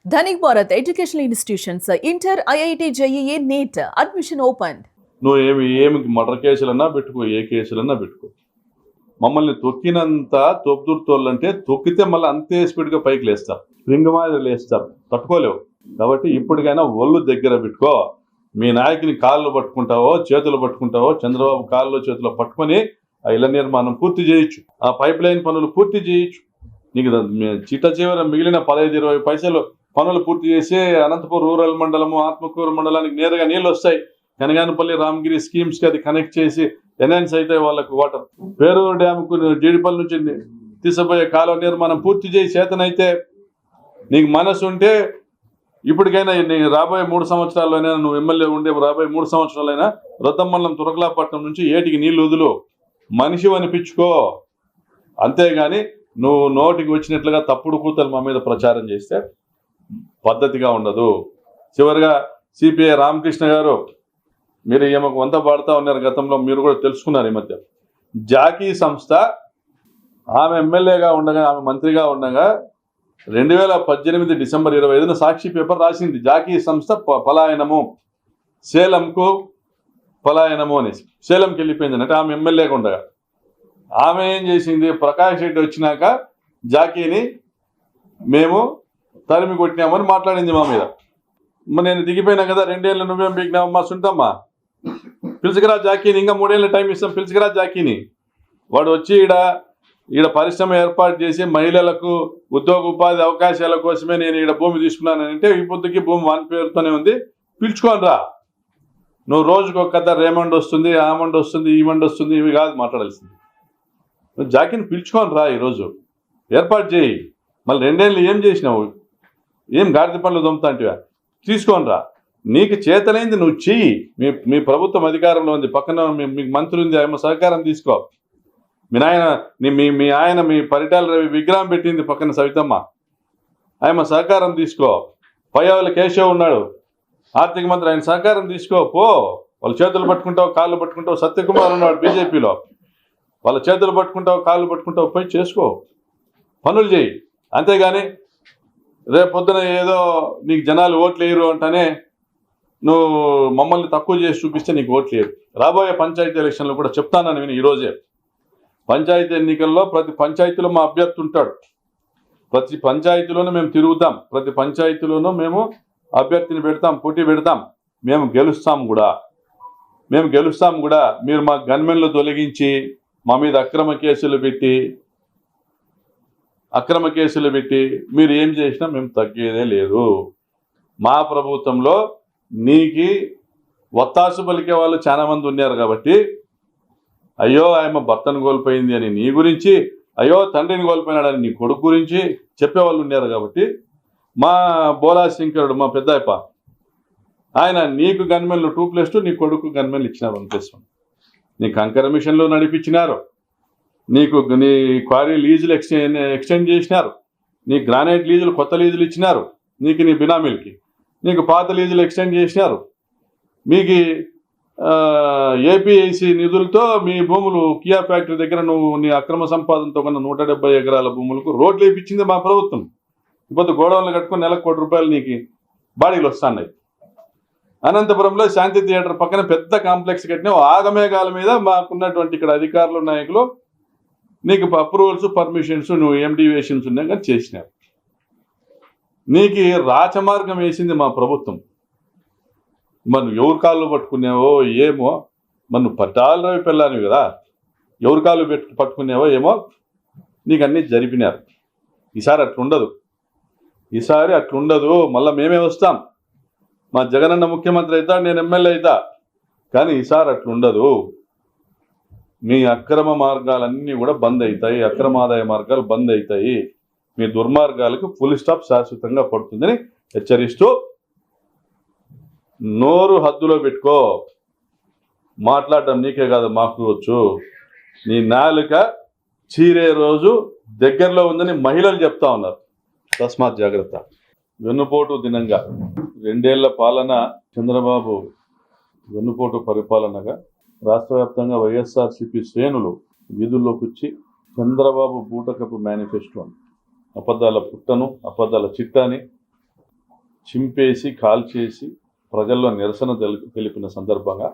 Dhanik Bharat Educational Institutions, Inter, IIT, JEE, NEET, admission opened. నువ్వు ఏమి murder కేసులన్నా పెట్టుకో, ఏ కేసులన్నా పెట్టుకో. మమ్మల్ని తొక్కినంత తోపుదుర్తోళ్ళంటే తొక్కితే మళ్ళీ అంతే స్పీడ్గా పైకి లేస్తారు, స్ప్రింగ్ మాదిరి లేస్తారు, తట్టుకోలేవు. కాబట్టి ఇప్పటికైనా ఒళ్ళు దగ్గర పెట్టుకో. మీ నాయకుని కాళ్ళు పట్టుకుంటావో చేతులు పట్టుకుంటావో, చంద్రబాబు కాళ్ళు చేతులు పట్టుకొని ఆ ఇళ్ల నిర్మాణం పూర్తి చేయొచ్చు, ఆ పైప్ లైన్ పనులు పూర్తి చేయొచ్చు. నీకు చిట్ట చివర మిగిలిన 15-20 పైసలు పనులు పూర్తి చేసి అనంతపురం రూరల్ మండలము, ఆత్మకూరు మండలానికి నేరుగా నీళ్ళు వస్తాయి. కనగానపల్లి రామగిరి స్కీమ్స్కి అది కనెక్ట్ చేసి ఎన్హాన్స్ అయితే వాళ్ళకు వాటర్. పేరూరు డ్యామ్కు జీడిపల్లి నుంచి తీసుకుపోయే కాలువ నిర్మాణం పూర్తి చేసి చేతనైతే నీకు మనసు ఉంటే ఇప్పటికైనా రాబోయే 3 సంవత్సరాల్లోనైనా నువ్వు ఎమ్మెల్యే ఉండే రాబోయే 3 సంవత్సరాలైనా రొద్దమండలం తురకలాపట్నం నుంచి ఏటికి నీళ్లు వదులు, మనిషి అనిపించుకో. అంతేగాని నువ్వు నోటికి వచ్చినట్లుగా తప్పుడు కూతలు మా మీద ప్రచారం చేస్తే పద్ధతిగా ఉండదు. చివరిగా సిపిఐ రామకృష్ణ గారు, మీరు ఈమెకు వంత పాడుతూ ఉన్నారు, గతంలో మీరు కూడా తెలుసుకున్నారు. ఈ మధ్య జాకీ సంస్థ ఆమె ఎమ్మెల్యేగా ఉండగా, ఆమె మంత్రిగా ఉండగా 2018 డిసెంబర్ 25న సాక్షి పేపర్ రాసింది, జాకీ సంస్థ పలాయనము, సేలంకు పలాయనము అనేసి. సేలంకి వెళ్ళిపోయింది అంటే ఆమె ఎమ్మెల్యేగా ఉండగా. ఆమె ఏం చేసింది, ప్రకాష్ రెడ్డి వచ్చినాక జాకీని మేము తరిమి కొట్టినామని మాట్లాడింది మా మీద. నేను దిగిపోయినా కదా, 2 ఏళ్ళు నువ్వేం పీకినావమ్మా, సుంటమ్మా, పిలుచుకురా జాకీని, ఇంకా 3 ఏళ్ళ టైం ఇస్తాం, పిలుచుకురా జాకీని. వాడు వచ్చి ఈడ పరిశ్రమ ఏర్పాటు చేసి మహిళలకు ఉద్యోగ ఉపాధి అవకాశాల కోసమే నేను ఈడ భూమి తీసుకున్నానంటే ఈ పొద్దుకి భూమి వాని పేరుతోనే ఉంది, పిలుచుకొని రా. నువ్వు రోజుకు ఒక కథ, రేమండ్ వస్తుంది, ఆమండ్ వస్తుంది, ఈమండ్ వస్తుంది, ఇవి కాదు మాట్లాడాల్సింది. నువ్వు జాకీని పిలుచుకొని రా, ఈరోజు ఏర్పాటు చేయి. మళ్ళీ 2 ఏళ్ళు ఏం చేసినావు, ఏం గాడిద పనులు దొమ్ముతా అంటివా, తీసుకొని రా. నీకు చేతనైంది నువ్వు చెయ్యి. మీ ప్రభుత్వం అధికారంలో ఉంది, పక్కన మీకు మంత్రి ఉంది, ఆయన సహకారం తీసుకో. మీ ఆయన మీ పరిటాల రవి విగ్రహం పెట్టింది పక్కన సవితమ్మ, ఆయన సహకారం తీసుకో. పయ్యావుల కేశవ్ ఉన్నాడు ఆర్థిక మంత్రి, ఆయన సహకారం తీసుకో. పో, వాళ్ళ చేతులు పట్టుకుంటావు, కాళ్ళు పట్టుకుంటావు. సత్యకుమార్ ఉన్నాడు బీజేపీలో, వాళ్ళ చేతులు పట్టుకుంటావు, కాళ్ళు పట్టుకుంటావు, పోయి చేసుకో, పనులు చేయి. అంతేగాని రేపొద్దున ఏదో నీకు జనాలు ఓట్లు వేయరు అంటేనే నువ్వు మమ్మల్ని తక్కువ చేసి చూపిస్తే నీకు ఓట్లు వేయరు. రాబోయే పంచాయతీ ఎలక్షన్లు కూడా చెప్తానని నేను ఈరోజే, పంచాయతీ ఎన్నికల్లో ప్రతి పంచాయతీలో మా అభ్యర్థి ఉంటాడు, ప్రతి పంచాయతీలోనూ మేము తిరుగుతాం, ప్రతి పంచాయతీలోనూ మేము అభ్యర్థిని పెడతాం, పోటీ పెడతాం, మేము గెలుస్తాం కూడా. మీరు మా గన్మెన్లు తొలగించి మా మీద అక్రమ కేసులు పెట్టి మీరు ఏం చేసినా మేము తగ్గేదే లేదు. మా ప్రభుత్వంలో నీకు ఒత్తాసు పలికే వాళ్ళు చాలా మంది ఉన్నారు కాబట్టి, అయ్యో ఆయమ్మ భర్తను కోల్పోయింది అని నీ గురించి, అయ్యో తండ్రిని కోల్పోయినాడని నీ కొడుకు గురించి చెప్పేవాళ్ళు ఉన్నారు కాబట్టి, మా బోలా శంకరుడు మా పెద్దాయప ఆయన నీకు గన్మెన్లు 2+2, నీ కొడుకు గన్మెన్లు ఇచ్చినారు 1+1. నీ కంకర మిషన్లు నడిపించినారు, నీకు నీ క్వారీ లీజులు ఎక్స్టెండ్ చేసినారు, నీ గ్రానైట్ లీజులు కొత్త లీజులు ఇచ్చినారు, నీకు నీ బినామీలకి, నీకు పాత లీజులు ఎక్స్టెండ్ చేసినారు. మీకు ఏపీఐసి నిధులతో మీ భూములు కియా ఫ్యాక్టరీ దగ్గర నువ్వు నీ అక్రమ సంపాదనతో కన్నా 170 ఎకరాల భూములకు రోడ్లు వేయించింది మా ప్రభుత్వం. ఇప్పుడు గోడౌన్లు కట్టుకుని నెలకు ₹1 నీకు బాడీలు వస్తున్నాయి. అనంతపురంలో శాంతి థియేటర్ పక్కన పెద్ద కాంప్లెక్స్ కట్టినా ఆగమేఘాల మీద మాకున్నటువంటి ఇక్కడ అధికారులు నాయకులు నీకు అప్రూవల్స్, పర్మిషన్స్, నువ్వు ఏం డీవియేషన్స్ ఉన్నాయి కానీ చేసినారు. నీకు రాచమార్గం వేసింది మా ప్రభుత్వం. మరి నువ్వు ఎవరి కాళ్ళు పట్టుకున్నావో ఏమో, మరి నువ్వు పట్టాల రవి పెళ్ళానివి కదా, ఎవరి కాళ్ళు పట్టుకున్నావో ఏమో, నీకు అన్నీ జరిపినారు. ఈసారి అట్లుండదు. మళ్ళీ మేమే వస్తాం, మా జగనన్న ముఖ్యమంత్రి అవుతాడు, నేను ఎమ్మెల్యే అవుతా, కానీ ఈసారి అట్లుండదు. మీ అక్రమ మార్గాలన్నీ కూడా బంద్ అవుతాయి, అక్రమ ఆదాయ మార్గాలు బంద్ అవుతాయి. మీ దుర్మార్గాలకు ఫుల్ స్టాప్ శాశ్వతంగా పడుతుందని హెచ్చరిస్తూ, నోరు హద్దులో పెట్టుకో. మాట్లాడటం నీకే కాదు మాకు వచ్చు. నీ నాలుక చీరే రోజు దగ్గరలో ఉందని మహిళలు చెప్తా ఉన్నారు, తస్మాత్ జాగ్రత్త. వెన్నుపోటు దినంగా 2 ఏళ్ల పాలన, చంద్రబాబు వెన్నుపోటు పరిపాలనగా రాష్ట్ర వ్యాప్తంగా వైఎస్ఆర్సీపీ శ్రేణులు వీధుల్లోకి వచ్చి చంద్రబాబు బూటకపు మేనిఫెస్టోని, అబద్ధాల పుట్టను, అబద్ధాల చిట్టాని చింపేసి కాల్చేసి ప్రజల్లో నిరసన తెలిపిన సందర్భంగా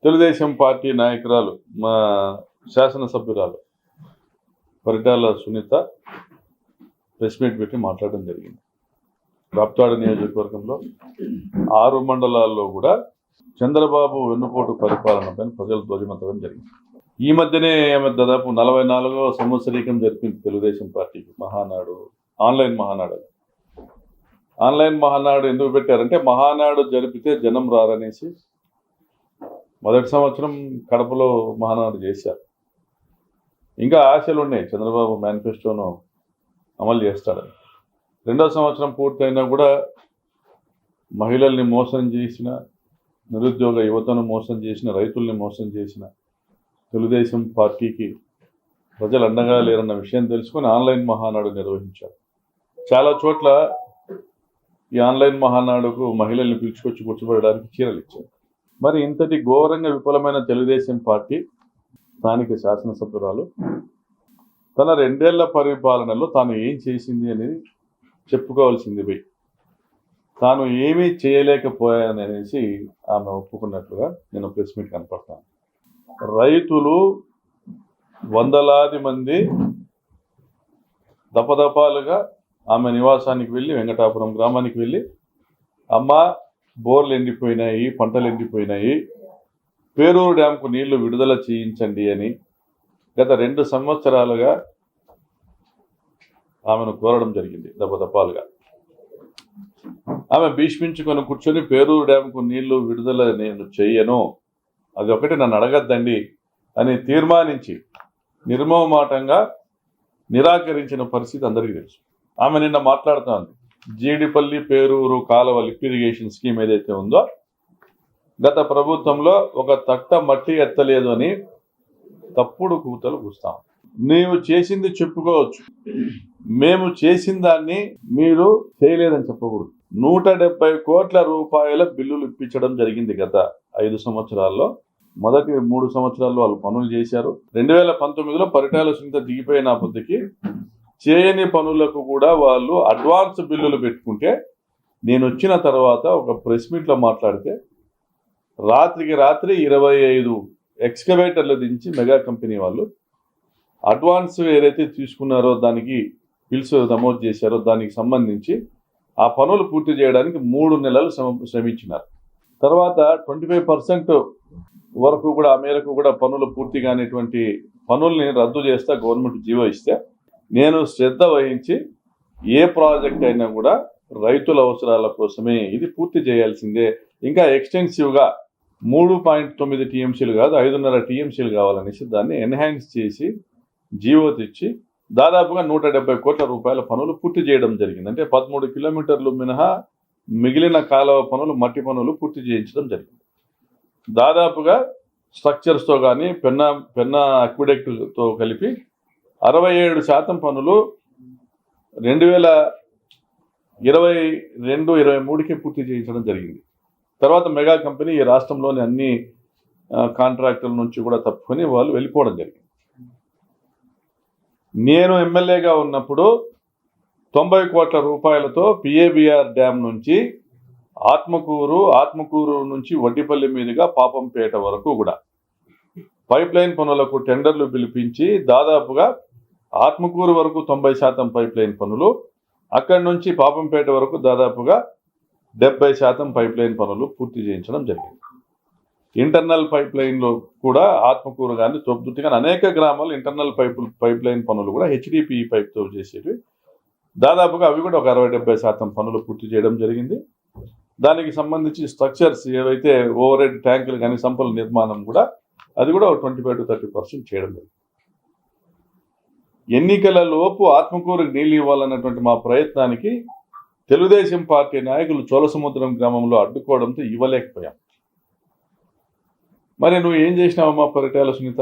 తెలుగుదేశం పార్టీ నాయకురాలు మా శాసనసభ్యురాలు పరిటాల సునీత ప్రెస్ మీట్ పెట్టి మాట్లాడడం జరిగింది. రాప్తాడు నియోజకవర్గంలో 6 మండలాల్లో కూడా చంద్రబాబు వెన్నుపోటు పరిపాలనపై ప్రజలు ధ్వజమెత్తడం జరిగింది. ఈ మధ్యనే దాదాపు 44వ సంవత్సరీకం జరిపింది తెలుగుదేశం పార్టీకి మహానాడు, ఆన్లైన్ మహానాడు ఎందుకు పెట్టారంటే మహానాడు జరిపితే జనం రారనేసి మొదటి సంవత్సరం కడపలో మహానాడు చేశారు. ఇంకా ఆశలు ఉన్నాయి, చంద్రబాబు మేనిఫెస్టోను అమలు చేస్తాడని. 2వ సంవత్సరం పూర్తయినా కూడా మహిళల్ని మోసం చేసిన, నిరుద్యోగ యువతను మోసం చేసిన, రైతుల్ని మోసం చేసిన తెలుగుదేశం పార్టీకి ప్రజలు అండగా లేరన్న విషయం తెలుసుకొని ఆన్లైన్ మహానాడు నిర్వహించారు. చాలా చోట్ల ఈ ఆన్లైన్ మహానాడుకు మహిళల్ని పిలుచుకొచ్చి కూర్చోబెట్టడానికి చీరలు ఇచ్చారు. మరి ఇంతటి ఘోరంగా విఫలమైన తెలుగుదేశం పార్టీ స్థానిక శాసనసభ్యురాలు తన 2 ఏళ్ల పరిపాలనలో తాను ఏం చేసింది అనేది చెప్పుకోవాల్సింది పోయి తాను ఏమీ చేయలేకపోయాననేసి ఆమె ఒప్పుకున్నట్లుగా నేను ప్రెస్ మీట్ కనపడతాను. రైతులు వందలాది మంది దపదపాలుగా ఆమె నివాసానికి వెళ్ళి, వెంకటాపురం గ్రామానికి వెళ్ళి, అమ్మ బోర్లు ఎండిపోయినాయి, పంటలు ఎండిపోయినాయి, పేరూరు డ్యాంకు నీళ్లు విడుదల చేయించండి అని గత 2 సంవత్సరాలుగా ఆమెను కోరడం జరిగింది. దపదపాలుగా ఆమె భీష్మించుకొని కూర్చొని పేరూరు డ్యాంకు నీళ్లు విడుదల నేను చెయ్యను, అది ఒకటి నన్ను అడగద్దండి అని తీర్మానించి నిర్మోహమాటంగా నిరాకరించిన పరిస్థితి అందరికీ తెలుసు. ఆమె నిన్న మాట్లాడుతోంది, జీడిపల్లి పేరూరు కాలువ లిఫ్ట్ ఇరిగేషన్ స్కీమ్ ఏదైతే ఉందో గత ప్రభుత్వంలో ఒక తట్ట మట్టి ఎత్తలేదు అని తప్పుడు కూతలు కూస్తాం. నీవు చేసింది చెప్పుకోవచ్చు, మేము చేసిన దాన్ని మీరు చేయలేదని చెప్పకూడదు. 170 కోట్ల రూపాయల బిల్లులు ఇప్పించడం జరిగింది గత 5 సంవత్సరాల్లో. మొదటి 3 సంవత్సరాల్లో వాళ్ళు పనులు చేశారు. 2019లో పరిటాల సునీత దిగిపోయినప్పటికీ చేయని పనులకు కూడా వాళ్ళు అడ్వాన్స్ బిల్లులు పెట్టుకుంటే, నేను వచ్చిన తర్వాత ఒక ప్రెస్ మీట్లో మాట్లాడితే రాత్రికి రాత్రి 25 ఎక్స్కవేటర్లు దించి మెగా కంపెనీ వాళ్ళు అడ్వాన్స్ ఏదైతే తీసుకున్నారో దానికి బిల్స్ నమోదు చేశారో దానికి సంబంధించి ఆ పనులు పూర్తి చేయడానికి 3 నెలలు శ్రమించినారు. తర్వాత 25% వరకు కూడా ఆ మేరకు కూడా పనులు పూర్తి కానిటువంటి పనుల్ని రద్దు చేస్తా గవర్నమెంట్ జీవో ఇస్తే నేను శ్రద్ధ వహించి ఏ ప్రాజెక్ట్ అయినా కూడా రైతుల అవసరాల కోసమే ఇది పూర్తి చేయాల్సిందే, ఇంకా ఎక్స్టెన్సివ్గా 3.9 టీఎంసీలు కాదు 5.5 టీఎంసీలు కావాలనేసి దాన్ని ఎన్హాన్స్ చేసి జీవో తెచ్చి దాదాపుగా 170 కోట్ల రూపాయల పనులు పూర్తి చేయడం జరిగింది. అంటే 13 కిలోమీటర్లు మినహా మిగిలిన కాలువ పనులు, మట్టి పనులు పూర్తి చేయించడం జరిగింది. దాదాపుగా స్ట్రక్చర్స్తో కానీ పెన్నా అక్విడక్ట్తో కలిపి 67% పనులు 2022-23కి పూర్తి చేయించడం జరిగింది. తర్వాత మెగా కంపెనీ ఈ రాష్ట్రంలోని అన్ని కాంట్రాక్టుల నుంచి కూడా తప్పుకొని వాళ్ళు వెళ్ళిపోవడం జరిగింది. నేను ఎమ్మెల్యేగా ఉన్నప్పుడు 90 కోట్ల రూపాయలతో పిఏబిఆర్ డ్యామ్ నుంచి ఆత్మకూరు నుంచి వడ్డిపల్లి మీదుగా పాపంపేట వరకు కూడా పైప్ లైన్ పనులకు టెండర్లు పిలిపించి దాదాపుగా ఆత్మకూరు వరకు 90% పైప్ లైన్ పనులు, అక్కడి నుంచి పాపంపేట వరకు దాదాపుగా 70% పైప్ లైన్ పనులు పూర్తి చేయించడం జరిగింది. ఇంటర్నల్ పైప్ లైన్లో కూడా ఆత్మకూరు కానీ తొబ్బుతి కానీ అనేక గ్రామాలు ఇంటర్నల్ పైప్ లైన్ పనులు కూడా హెచ్డిపిఈ పైప్తో చేసేవి. దాదాపుగా అవి కూడా ఒక 60-70% పనులు పూర్తి చేయడం జరిగింది. దానికి సంబంధించి స్ట్రక్చర్స్ ఏవైతే ఓవర్ హెడ్ ట్యాంకులు కానీ సంపల నిర్మాణం కూడా అది కూడా 25-30% చేయడం జరిగింది. ఎన్నికల లోపు ఆత్మకూరుకు నీళ్ళు ఇవ్వాలన్నటువంటి మా ప్రయత్నానికి తెలుగుదేశం పార్టీ నాయకులు చోళసముద్రం గ్రామంలో అడ్డుకోవడంతో ఇవ్వలేకపోయాం. మరి నువ్వు ఏం చేసినావమ్మా పరిటాల సునీత?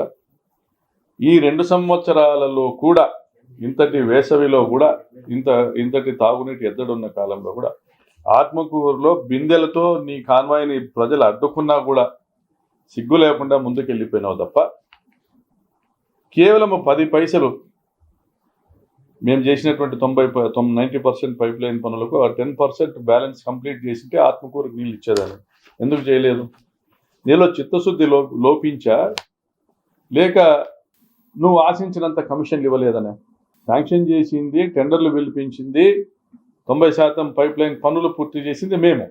ఈ 2 సంవత్సరాలలో కూడా ఇంతటి వేసవిలో కూడా ఇంతటి తాగునీటి ఎద్దడున్న కాలంలో కూడా ఆత్మకూరులో బిందెలతో నీ కాన్వాయ్ని ప్రజలు అడ్డుకున్నా కూడా సిగ్గు లేకుండా ముందుకెళ్ళిపోయినావు తప్ప కేవలం 10 పైసలు మేము చేసినటువంటి 90% పైప్ లైన్ పనులకు 10% బ్యాలెన్స్ కంప్లీట్ చేసింటే ఆత్మకూరుకు నీళ్ళు ఇచ్చేదాన్ని. ఎందుకు చేయలేదు? నీలో చిత్తశుద్ధి లోపించా, లేక నువ్వు ఆశించినంత కమిషన్లు ఇవ్వలేదనే? శాంక్షన్ చేసింది, టెండర్లు పిలిపించింది, 90% పైప్ లైన్ పనులు పూర్తి చేసింది మేము.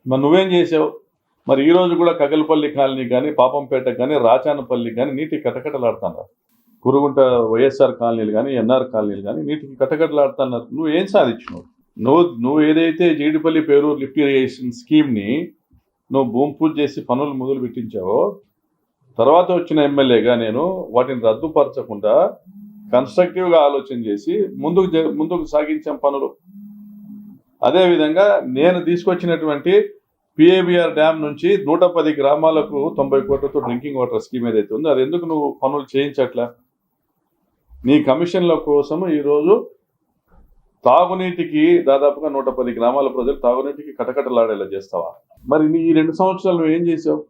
మరి నువ్వేం చేసావు? మరి ఈ రోజు కూడా కగలపల్లి కాలనీ కానీ, పాపంపేట కానీ, రాచానపల్లి కానీ నీటికి కటకటలాడుతున్నారు. కురుగుంట వైఎస్ఆర్ కాలనీలు కానీ, ఎన్ఆర్ కాలనీలు కానీ నీటికి కటకటలాడుతున్నారు. నువ్వు ఏం సాధించినావు? నువ్వు ఏదైతే జీడిపల్లి పేరూరు లిఫ్ట్ ఇరిగేషన్ స్కీమ్ని నువ్వు భూమి పూజ చేసి పనులు మొదలు పెట్టించావో, తర్వాత వచ్చిన ఎమ్మెల్యేగా నేను వాటిని రద్దుపరచకుండా కన్స్ట్రక్టివ్గా ఆలోచన చేసి ముందుకు సాగించాం పనులు. అదేవిధంగా నేను తీసుకొచ్చినటువంటి పిఏబిఆర్ డ్యామ్ నుంచి 110 గ్రామాలకు 90 కోట్లతో డ్రింకింగ్ వాటర్ స్కీమ్ ఏదైతే ఉందో, అది ఎందుకు నువ్వు పనులు చేయించట్లా? నీ కమిషన్ల కోసం ఈరోజు తాగునీటికి దాదాపుగా 110 గ్రామాల ప్రజలు తాగునీటికి కటకటలాడేలా చేస్తావా? మరి నీ 2 సంవత్సరాలు నువ్వు ఏం చేసావు?